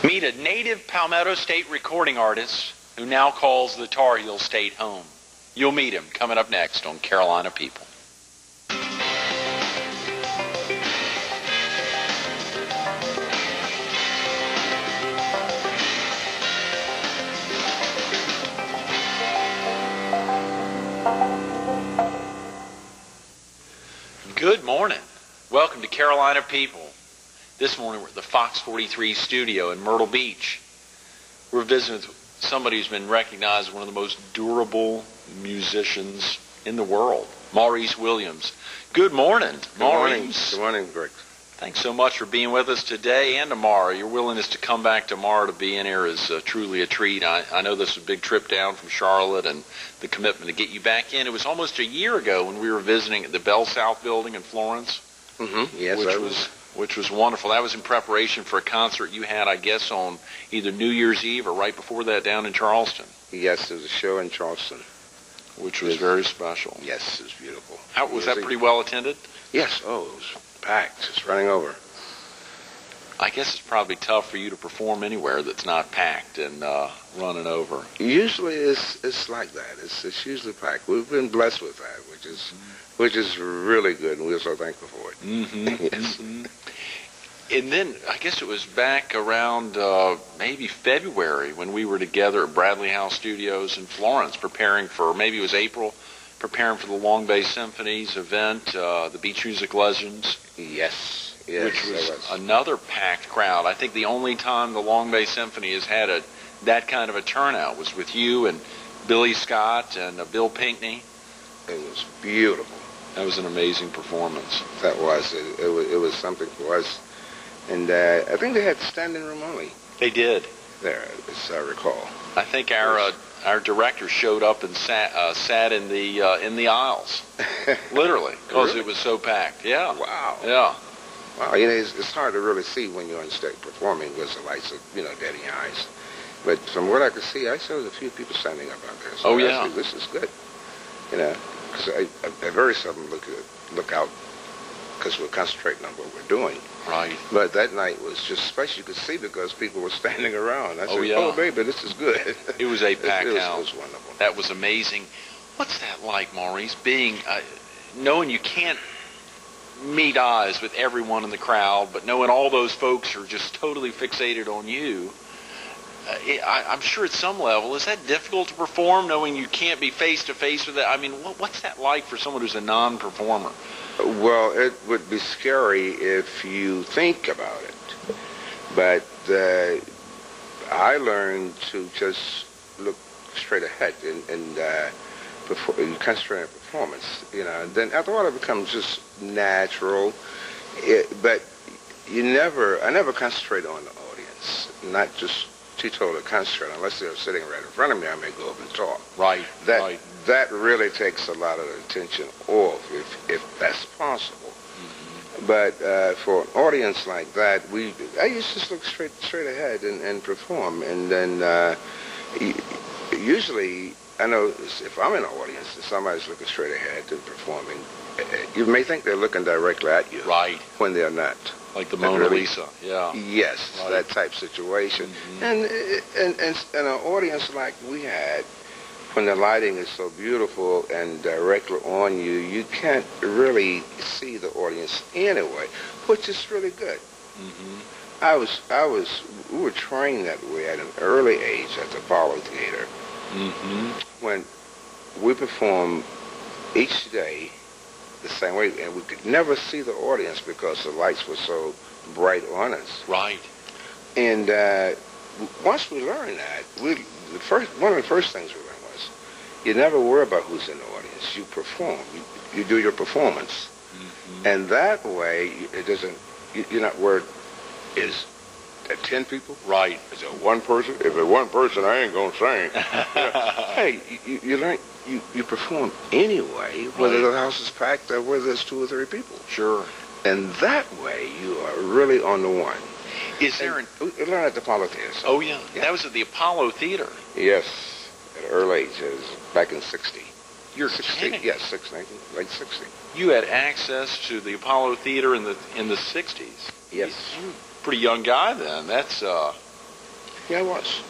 Meet a native Palmetto State recording artist who now calls the Tar Heel State home. You'll meet him coming up next on Carolina People. Good morning. Welcome to Carolina People. This morning we're at the Fox 43 studio in Myrtle Beach. We're visiting with somebody who's been recognized as one of the most durable musicians in the world, Maurice Williams. Good morning, Maurice. Good morning, Greg. Thanks so much for being with us today and tomorrow. Your willingness to come back tomorrow to be in here is truly a treat. I know this is a big trip down from Charlotte, and the commitment to get you back in. It was almost a year ago when we were visiting at the Bell South building in Florence. Mm-hmm. Yes, which was wonderful. That was in preparation for a concert you had, I guess, on either New Year's Eve or right before that down in Charleston. Yes, there was a show in Charleston. Which was very special. Yes, it was beautiful. Was that pretty well attended? Yes. Oh, it was packed. It's running over. I guess it's probably tough for you to perform anywhere that's not packed and running over. Usually it's like that. It's usually packed. We've been blessed with that, which is really good, and we're so thankful for it. Mm-hmm. Yes. Mm-hmm. And then I guess it was back around maybe February when we were together at Bradley House Studios in Florence preparing for, maybe it was April, preparing for the Long Bay Symphony's event, the Beach Music Legends. Yes, which was another packed crowd. I think the only time the Long Bay Symphony has had that kind of a turnout was with you and Billy Scott and Bill Pinkney. It was beautiful. That was an amazing performance. That was. It was something for us. And I think they had standing room only. They did. There, as I recall. I think our director showed up and sat in the aisles, literally, because Really? It was so packed. Yeah. Wow. Yeah. Wow. You know, it's hard to really see when you're on stage performing because the lights are, dead in your eyes. But from what I could see, I saw a few people standing up out there. So oh yeah. This is good. Because I very seldom look out because we're concentrating on what we're doing. Right. But that night was just special. You could see because people were standing around. I said, yeah. Oh, baby, this is good. It was a packed It house. was wonderful. That was amazing. What's that like, Maurice, being, knowing you can't meet eyes with everyone in the crowd, but knowing all those folks are just totally fixated on you? I'm sure at some level, is that difficult to perform, knowing you can't be face-to-face with it? I mean, what's that like for someone who's a non-performer? Well, it would be scary if you think about it. But I learned to just look straight ahead and concentrate on performance. And then after a while it becomes just natural. But I never concentrate on the audience, not just teetotal concentrate. Unless they're sitting right in front of me, I may go up and talk. Right. That really takes a lot of the attention off, if that's possible. Mm-hmm. But for an audience like that, I used to just look straight ahead and perform. And then usually, I know if I'm in an audience and somebody's looking straight ahead and performing, you may think they're looking directly at you. Right. When they're not. Like the Mona Lisa, yeah. Yes, right. That type situation. Mm-hmm. And an audience like we had, when the lighting is so beautiful and directly on you, you can't really see the audience anyway, which is really good. Mm-hmm. We were trained that way at an early age at the Apollo Theater. Mm-hmm. When we performed each day the same way, and we could never see the audience because the lights were so bright on us. Right. And once we learned that, one of the first things we learned was you never worry about who's in the audience. You perform. You do your performance. Mm-hmm. And that way, it doesn't. You're not worried. Is there 10 people? Right. Is there one person? If there's one person, I ain't gonna sing. Hey, you learn. You perform anyway, whether the house is packed or whether there's 2 or 3 people. Sure. And that way, you are really on the one. Is there we learned at the Apollo Theater. So, oh, yeah. That was at the Apollo Theater. Yes. At an early age. It was back in 60. You're 60? kidding. Yes, late 60. You had access to the Apollo Theater in the 60s. Yes. You're a pretty young guy then. That's Yeah, it was.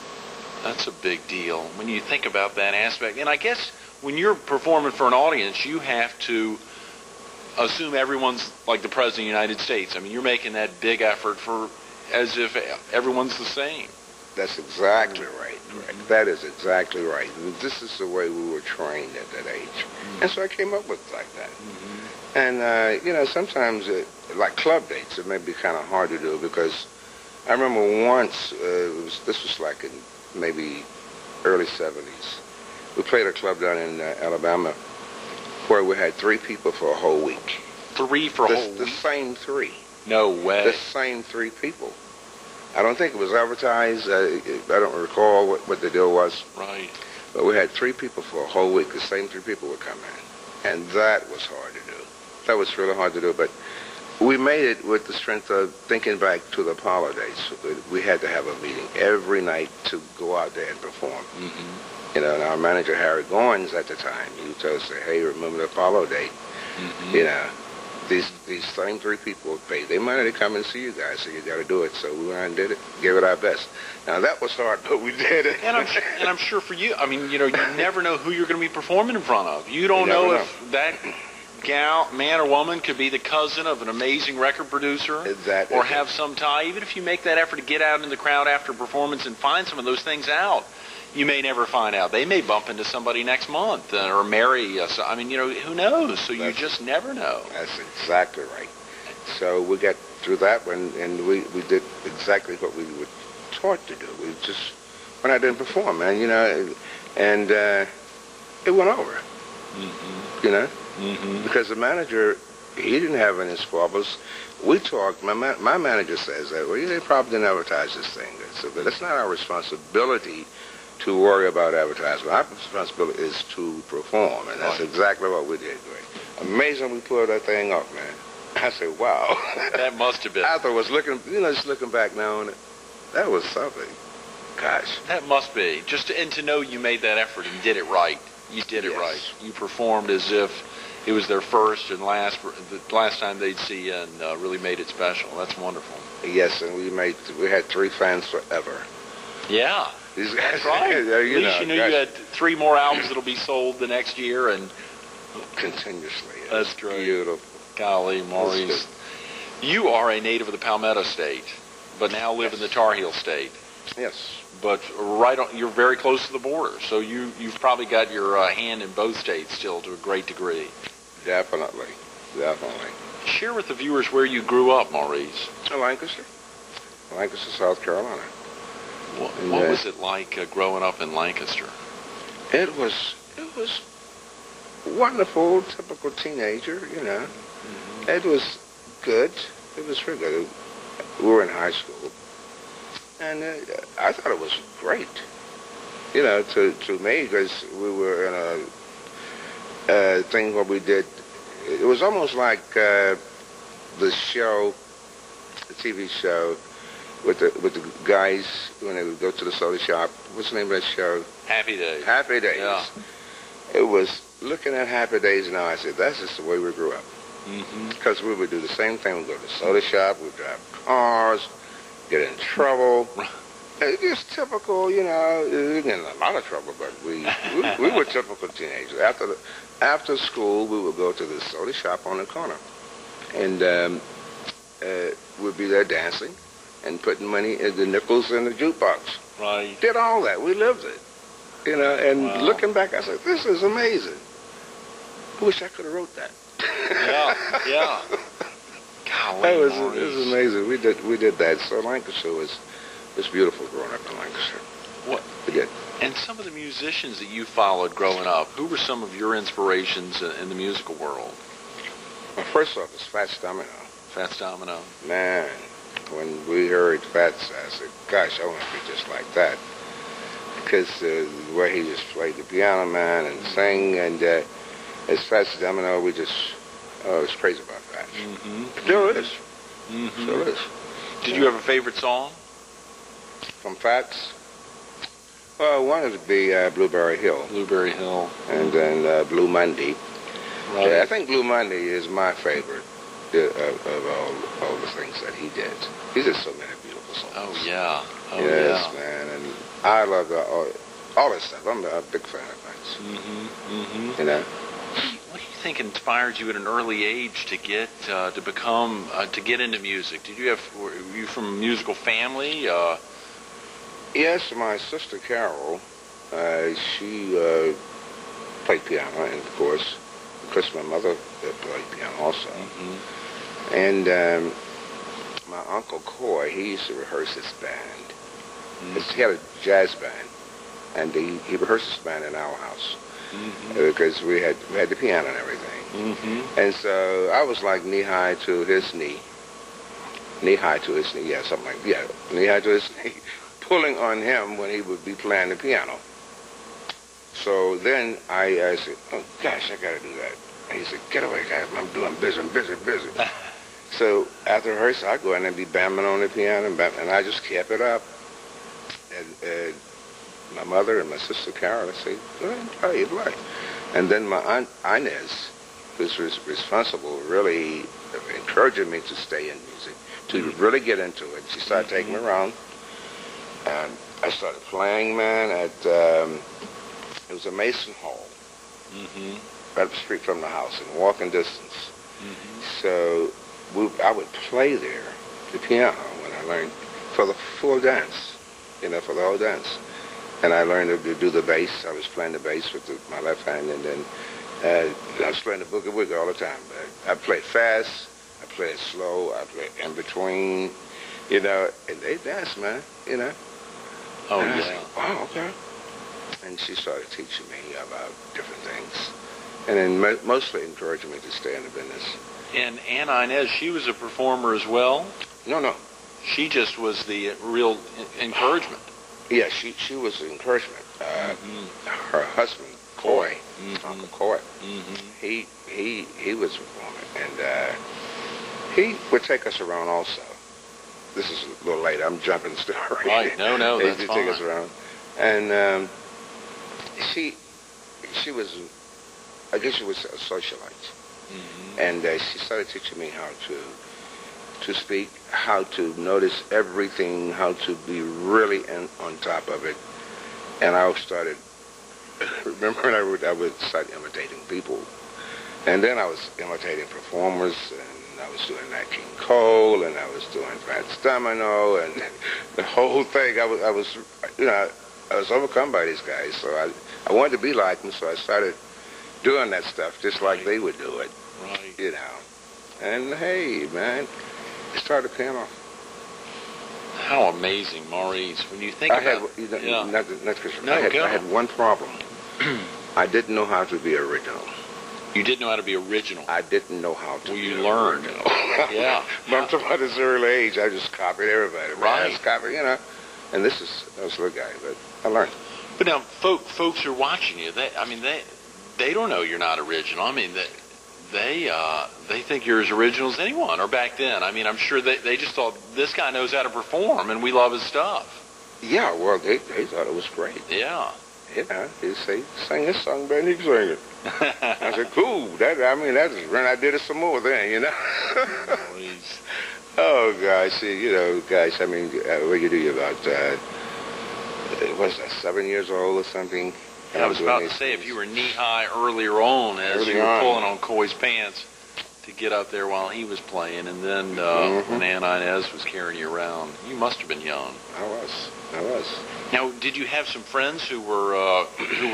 That's a big deal when you think about that aspect. And I guess when you're performing for an audience, you have to assume everyone's like the President of the United States. I mean, you're making that big effort for as if everyone's the same. That's exactly right. Right. That is exactly right. This is the way we were trained at that age. And so I came up with it like that. And, sometimes, like club dates, it may be kind of hard to do because I remember once, this was like in maybe early 70s. We played a club down in Alabama where we had 3 people for a whole week. 3 for a whole week? The same 3. No way. The same 3 people. I don't think it was advertised. I don't recall what the deal was. Right. But we had 3 people for a whole week. The same 3 people would come in. And that was hard to do. That was really hard to do. But we made it with the strength of thinking back to the Apollo days. We had to have a meeting every night to go out there and perform. And our manager, Harry Goins, at the time, he would tell us, hey, remember the Apollo date? These same 3 people paid their money to come and see you guys, so you got to do it. So we went out and did it, gave it our best. Now, that was hard, but we did it. And I'm sure for you, I mean, you never know who you're going to be performing in front of. You don't know if that gal, man or woman, could be the cousin of an amazing record producer or have some tie. Even if you make that effort to get out in the crowd after a performance and find some of those things out, you may never find out. They may bump into somebody next month or marry us. I mean, who knows? So you just never know. That's exactly right. So we got through that one, and we did exactly what we were taught to do. We just went out there and performed, man, and it went over, because the manager, he didn't have any squabbles. We talked, my manager says that, well, they probably didn't advertise this thing. So, but it's not our responsibility to worry about advertising. Our responsibility is to perform, and that's exactly what we did. Amazing we pulled that thing off, man. I said, wow. That must have been. I thought was looking, just looking back now on it, that was something. Gosh. That must be. And to know you made that effort and did it right. You did it right. You performed as if it was their first and the last time they'd see you, and really made it special. That's wonderful. Yes, and we had 3 fans forever. Yeah. That's right. At least you had 3 more albums that'll be sold the next year, and continuously. That's great. Beautiful. Golly, Maurice. You are a native of the Palmetto State, but now live in the Tar Heel State. Yes. But you're very close to the border, so you've probably got your hand in both states still to a great degree. Definitely. Share with the viewers where you grew up, Maurice. Lancaster, South Carolina. What was it like growing up in Lancaster? It was wonderful, typical teenager, It was good. It was really good. We were in high school, and I thought it was great, to me, because we were in a thing where we did, it was almost like the TV show, with the guys when they would go to the soda shop. What's the name of that show? Happy Days. Happy Days. Yeah. It was looking at Happy Days now. I said, that's just the way we grew up. Because we would do the same thing. We'd go to the soda shop. We'd drive cars, get in trouble. Just typical, we get in a lot of trouble, but we were typical teenagers. After school, we would go to the soda shop on the corner, and we'd be there dancing and putting money in the nickels in the jukebox. Right. Did all that. We lived it. And looking back, I said, this is amazing. I wish I could have wrote that. Yeah. Golly, it was amazing. We did that. So Lancaster was beautiful growing up in Lancaster. What? We did. And some of the musicians that you followed growing up, who were some of your inspirations in the musical world? Well, first off, it's Fats Domino. Fats Domino. Man, when we heard Fats, I said, gosh, I want to be just like that. Because the way he just played the piano, man, and sang, and as Fats Domino, we just, was crazy about Fats. Still is. Still is. Did you have a favorite song? From Fats? Well, one would be Blueberry Hill. Blueberry Hill. And then Blue Monday. Right. I think Blue Monday is my favorite of all the things that he did. He did so many beautiful songs. Oh, yeah. Oh, yes, yeah. man. And I love all this stuff. I'm a big fan of Prince. You know? What do you think inspired you at an early age to get to get into music? Were you from a musical family? Yes, my sister Carol, she played piano, and of course, my mother played piano also. And my uncle Coy, he used to rehearse his band. He had a jazz band, and he rehearsed his band in our house because we had the piano and everything. And so I was like knee high to his knee, knee high to his knee, knee high to his knee, pulling on him when he would be playing the piano. So then I said, oh gosh, I got to do that. And he said, get away, guys, I'm busy. So after rehearsal, I go in and be bamming on the piano, and I just kept it up. And my mother and my sister Carol, I say, go ahead and play. And then my aunt Inez, who's responsible, really encouraging me to stay in music, to really get into it. She started taking me around, and I started playing, man, at, it was a Mason Hall, right up the street from the house, in walking distance. So I would play there, the piano, when I learned, for the full dance, for the whole dance. And I learned to do the bass. I was playing the bass with my left hand, and then I was playing the boogie woogie all the time. But I played fast, I played slow, I played in between, and they dance, man, Oh, and I yeah. said, wow, okay. And she started teaching me about different things, and then mostly encouraging me to stay in the business. And Aunt Inez, she was a performer as well? No. She just was the real encouragement. Yeah, she was the encouragement. Her husband, Coy, Uncle Coy, he was performing, and he would take us around also. This is a little late. I'm jumping the story. Right. No, that's He fine. take us around, and she was, I guess she was a socialite, and she started teaching me how to speak, how to notice everything, how to be really on top of it. And I started, remember when I would start imitating people. And then I was imitating performers, and I was doing Nat King Cole, and I was doing Fats Domino, and the whole thing. I was overcome by these guys, so I wanted to be like them, so I started doing that stuff just like they would do it. Right. And hey, man, it started paying off. How amazing, Maurice. When you think about it. I had one problem. I didn't know how to be original. You didn't know how to be original. I didn't know how to. Well, you learned. Yeah. But I'm talking about this early age. I just copied everybody. Man. Right. I just copied, And I was a little guy, but I learned. But now, folks are watching you. They don't know you're not original. I mean, they think you're as original as anyone. Or back then, I'm sure they just thought this guy knows how to perform, and we love his stuff. Yeah. Well, they thought it was great. Yeah. They say, sing this song better than you can sing it. I said, cool. That's when I did it some more then, Please. Oh, gosh. What you do, about, was that 7 years old or something? And I was about to say, if you were knee-high earlier on, as you were pulling on Coy's pants to get up there while he was playing, and then when Aunt Inez was carrying you around, you must have been young. I was. Now, did you have some friends who were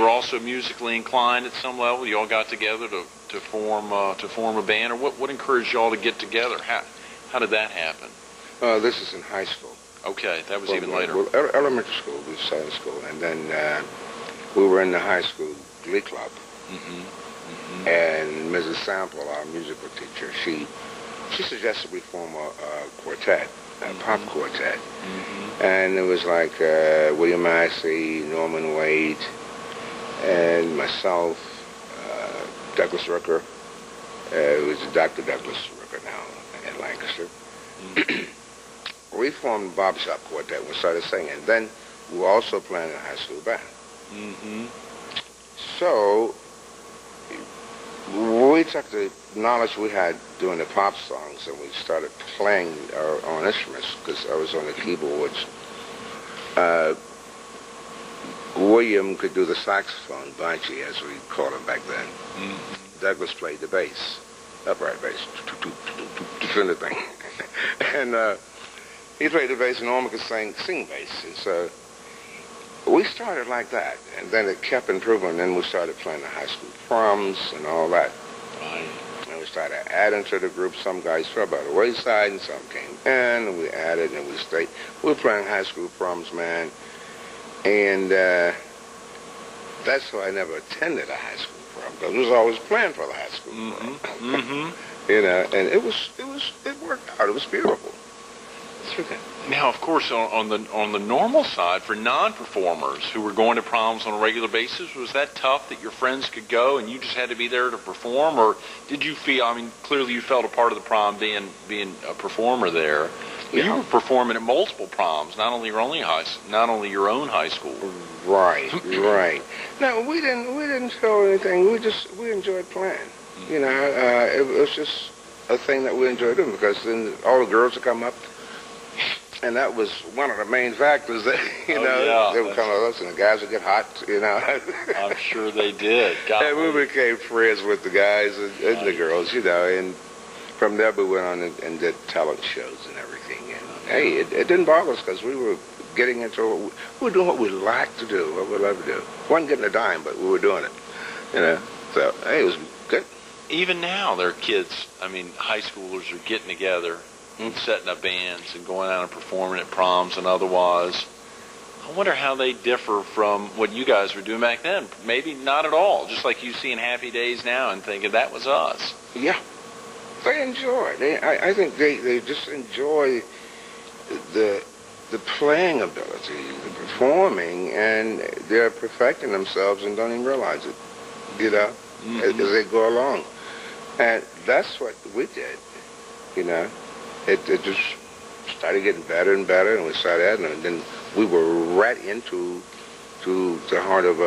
also musically inclined at some level? You all got together to form a band, or what encouraged you all to get together? How did that happen? This is in high school. Okay, that was even later. Well, elementary school, we started school, and then we were in the high school glee club. And Mrs. Sample, our musical teacher, she suggested we form a quartet, a pop quartet. And it was like William Massey, Norman Wade, and myself, Douglas Rucker, who's Dr. Douglas Rucker now in Lancaster. We formed Bob Shop Quartet. We started singing. Then we were also playing in a high school band. So we took the knowledge we had doing the pop songs and we started playing our own instruments because I was on the keyboards. William could do the saxophone, Banshee, as we called him back then. Mm-hmm. Douglas played the bass, upright bass, kind of thing. And he played the bass and Norman could sing bass. And so we started like that, and then it kept improving, and then we started playing the high school proms and all that. Right. And we started adding to the group. Some guys fell by the wayside, and some came in, and we added, and we stayed. We were playing high school proms, man, and that's why I never attended a high school prom, because I was always playing for the high school prom. Mm-hmm. You know, and it worked out. It was beautiful. Now, of course, on the normal side, for non-performers who were going to proms on a regular basis, was that tough that your friends could go and you just had to be there to perform, or did you feel? I mean, clearly you felt a part of the prom being a performer there. But yeah. You were performing at multiple proms, not only your own high school. Right, right. No, we didn't feel anything. We enjoyed playing. You know, it was just a thing that we enjoyed doing because then all the girls would come up. And that was one of the main factors that, they would come to us and the guys would get hot, I'm sure they did. And we became friends with the guys and the girls, and from there we went on and did talent shows and everything. And hey, it didn't bother us because we were getting into we were doing what we liked to do, what we loved to do. Wasn't getting a dime, but we were doing it, So, hey, it was good. Even now, there are kids, high schoolers are getting together, setting up bands and going out and performing at proms and otherwise. I wonder how they differ from what you guys were doing back then. Maybe not at all, just like you seeing Happy Days now and thinking that was us. Yeah, they enjoy it. I think they just enjoy the playing ability, the performing, and they're perfecting themselves and don't even realize it, as they go along. And that's what we did, It just started getting better and better, and we started adding it. And then we were right into the heart of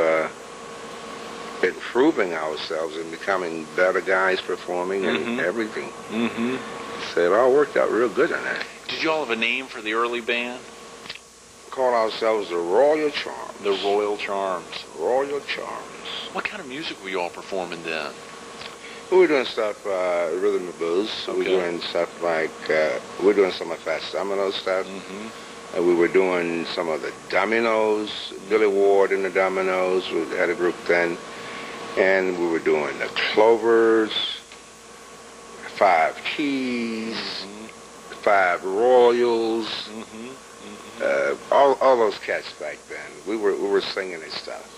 improving ourselves and becoming better guys performing and everything. Mm-hmm. So it all worked out real good on that. Did you all have a name for the early band? Called ourselves the Royal Charms. The Royal Charms. Royal Charms. What kind of music were you all performing then? We were doing stuff, rhythm and blues. Okay. We were doing stuff like, we were doing some of Fats Domino stuff. Mm-hmm. We were doing some of the Dominoes, Billy Ward and the Dominoes. We had a group then. And we were doing the Clovers, Five Keys, Five Royals, all those cats back then. We were singing this stuff.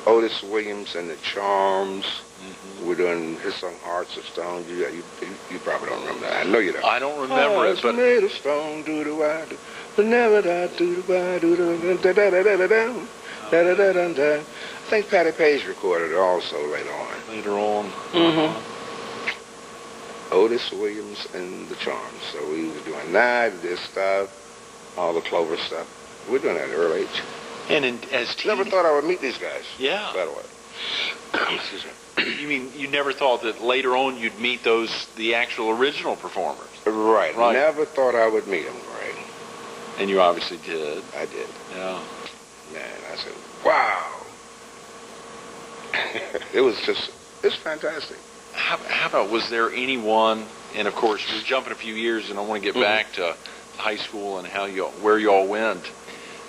Otis Williams and the Charms. Mm-hmm. We're doing his song "Hearts of Stone." You probably don't remember that. I know you don't. I don't remember it, but made of stone, do the why, but never die, do the why, do the da da da da da da da da da da. I think Patty Page recorded it also later on. Later on. Otis Williams and the Charms. So we were doing that, this stuff, all the Clover stuff. We're doing that at an early age. And never thought I would meet these guys. Yeah. By the way. Excuse me. You mean you never thought that later on you'd meet the actual original performers? Right. Never thought I would meet them, right? And you obviously did. I did. Yeah. Man, I said, wow. It's fantastic. How about, was there anyone, and of course we're jumping a few years and I want to get back to high school and where you all went.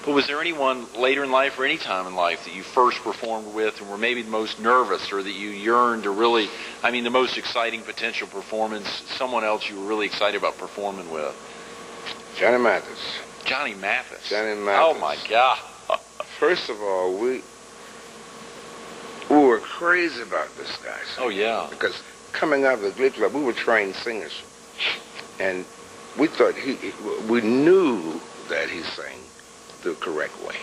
But was there anyone later in life or any time in life that you first performed with and were maybe the most nervous or that you yearned to really, the most exciting potential performance, someone else you were really excited about performing with? Johnny Mathis. Johnny Mathis? Johnny Mathis. Oh, my God. First of all, we were crazy about this guy. Oh, yeah. Because coming out of the Glee Club, we were trained singers. And we thought we knew that he sang the correct way.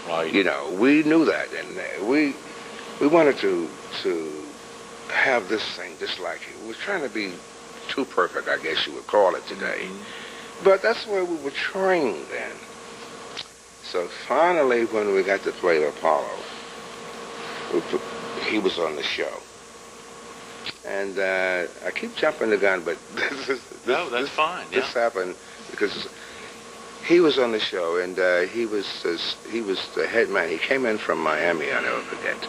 Right. We knew that, and we wanted to have this thing just like it. We were trying to be too perfect, I guess you would call it today. But that's where we were trained then. So finally, when we got to play Apollo, he was on the show. And I keep jumping the gun, but No, that's fine. Yeah. This happened because he was on the show, and he was the head man. He came in from Miami, I'll never forget.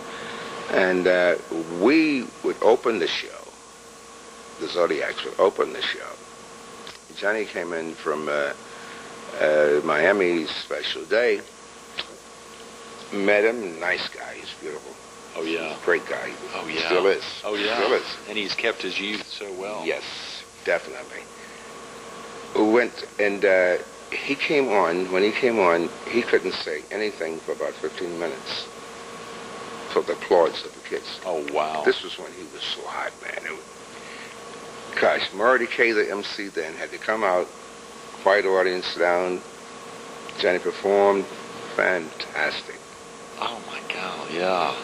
And we would open the show. The Zodiacs would open the show. Johnny came in from Miami's special day. Met him, nice guy. He's beautiful. Oh yeah. Great guy. Oh yeah. Still is. Oh yeah. Still is. And he's kept his youth so well. Yes, definitely. We went and he came on. When he came on, he couldn't say anything for about 15 minutes for the applause of the kids. Oh wow. This was when he was so hot, man. Gosh, Murray K, the MC then, had to come out, quiet audience down. Johnny performed, fantastic. Oh my God, yeah.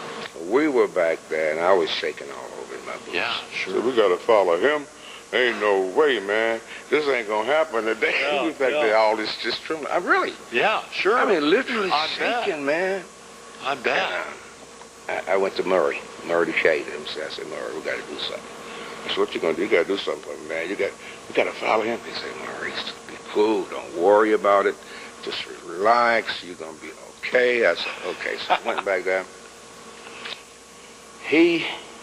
We were back there, and I was shaking all over in my boots. Yeah, sure. So we got to follow him. Ain't no way, man. This ain't going to happen today. Yeah, we back there, all this just trembling. I'm really. Yeah, sure. I mean, literally I shaking, bet. man. I bet. And, I went to Murray K, the MC. I said, Murray, we got to do something. I said, what you going to do? You got to do something for me, man. We got to follow him. He said, Maurice, be cool. Don't worry about it. Just relax. You're going to be okay. I said, okay. So I went back there.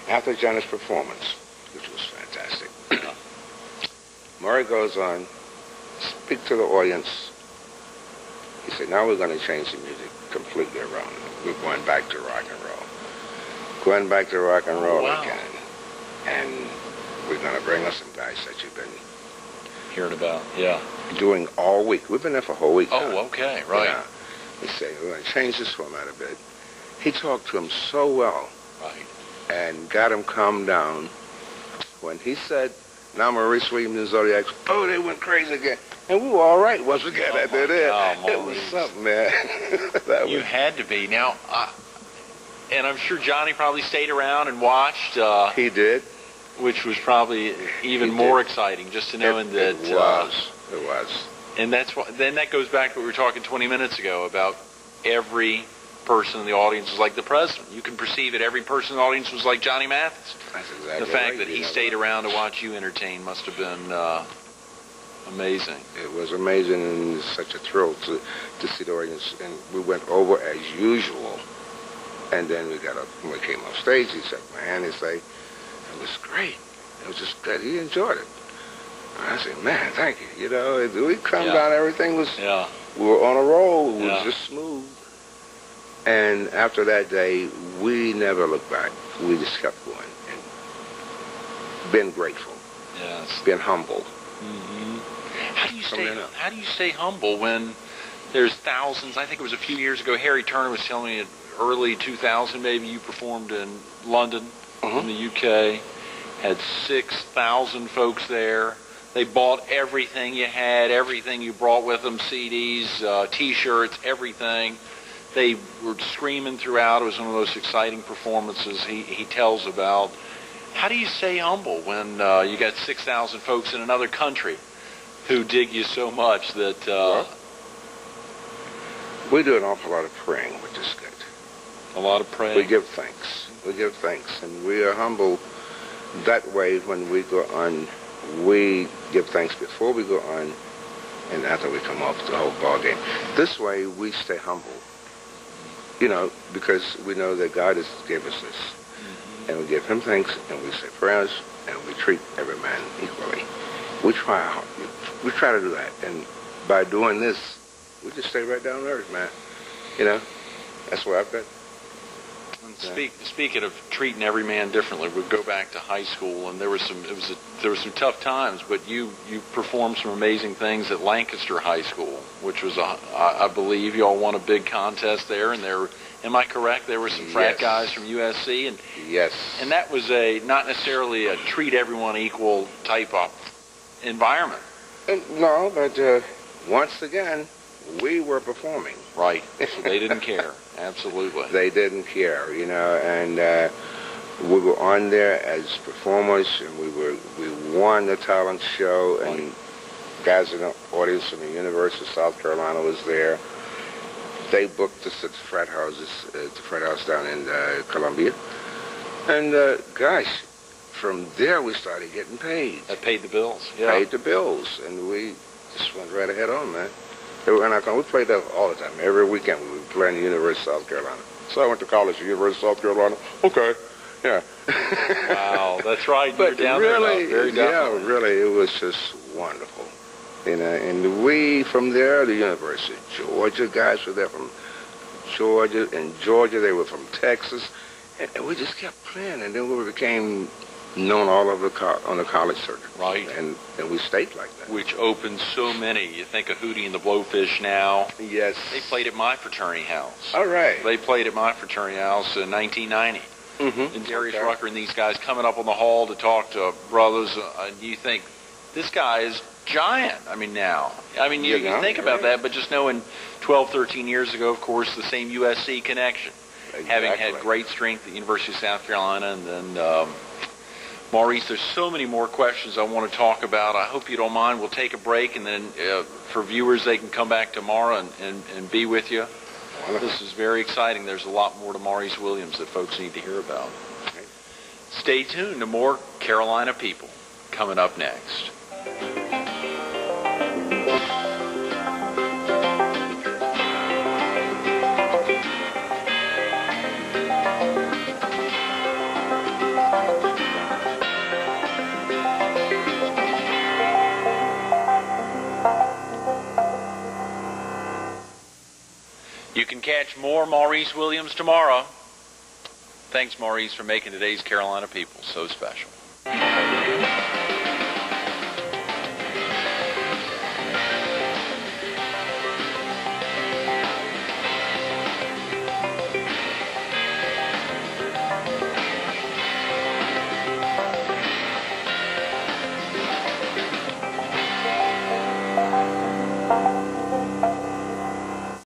After Johnny's performance, which was fantastic, Murray goes on, speak to the audience. He said, now we're going to change the music completely around. We're going back to rock and roll. Going back to rock and roll again. And we're going to bring us some guys that you've been hearing about, yeah. Doing all week. We've been there for a whole week now. Oh, okay, right. Yeah. He said, we're going to change this format a bit. He talked to him so well. Right. And got him calmed down. When he said, now Maurice Williams and Zodiacs, oh, they went crazy again. And we were all right once again after that. It was something, man. You had to be. Now, and I'm sure Johnny probably stayed around and watched. He did. Which was probably even more exciting, just to knowing that. It was. And that's why. Then that goes back to what we were talking 20 minutes ago about every person in the audience was like the president. You can perceive that every person in the audience was like Johnny Mathis. That's exactly the fact right. that he stayed around to watch you entertain must have been amazing. It was amazing and such a thrill to see the audience. And we went over as usual. And then we got up, when we came off stage, he said, man, it was great. It was just good. He enjoyed it. I said, man, thank you. You know, we calmed down. Everything was, we were on a roll. It was just smooth. And after that day, we never looked back. We just kept going and been grateful. Yes. Been humble. Mm-hmm. How do you stay humble when there's thousands? I think it was a few years ago, Harry Turner was telling me in early 2000, maybe you performed in London, in the UK, had 6,000 folks there. They bought everything you had, everything you brought with them, CDs, T-shirts, everything. They were screaming throughout. It was one of the most exciting performances he tells about. How do you stay humble when you got 6,000 folks in another country who dig you so much that... Well, we do an awful lot of praying, which is good. A lot of praying. We give thanks. We give thanks. And we are humble that way when we go on. We give thanks before we go on and after we come off the whole ball game. This way we stay humble. You know, because we know that God has given us this. And we give him thanks, and we say prayers, and we treat every man equally. We try to do that. And by doing this, we just stay right down to earth, man. You know, that's what I've got. Speaking of treating every man differently, we'll go back to high school, and there were some tough times, but you performed some amazing things at Lancaster High School, which was I believe you all won a big contest there, and am I correct? There were some frat guys from USC, and and that was not necessarily a treat everyone equal type of environment. No, but once again, we were performing. Right, so they didn't care. Absolutely. They didn't care, you know, and we were on there as performers, and we won the talent show, and guys in the audience from the University of South Carolina was there. They booked us at the frat house down in Columbia. And gosh, from there we started getting paid. That paid the bills. Yeah. Paid the bills, and we just went right ahead on, man. We played that all the time. Every weekend we would play in the University of South Carolina. So I went to college at the University of South Carolina. Okay, yeah. Wow, that's right. But You're down really, there, very definitely. yeah, really, it was just wonderful. And we, from there, the University of Georgia guys were there from Georgia. In Georgia, they were from Texas. And we just kept playing. And then we became known all over on the college circuit. Right. And we stayed like that. Which opened so many. You think of Hootie and the Blowfish now. Yes. They played at my fraternity house. All right. They played at my fraternity house in 1990. Mm-hmm. And Darius Rucker and these guys coming up on the hall to talk to brothers. And you think, this guy is giant. I mean, now. I mean, you think about that, but just knowing 12, 13 years ago, of course, the same USC connection. Exactly. Having had great strength at the University of South Carolina. And then, Maurice, there's so many more questions I want to talk about. I hope you don't mind. We'll take a break, and then for viewers, they can come back tomorrow and be with you. This is very exciting. There's a lot more to Maurice Williams that folks need to hear about. Stay tuned to more Carolina People coming up next. You can catch more Maurice Williams tomorrow. Thanks, Maurice, for making today's Carolina People so special.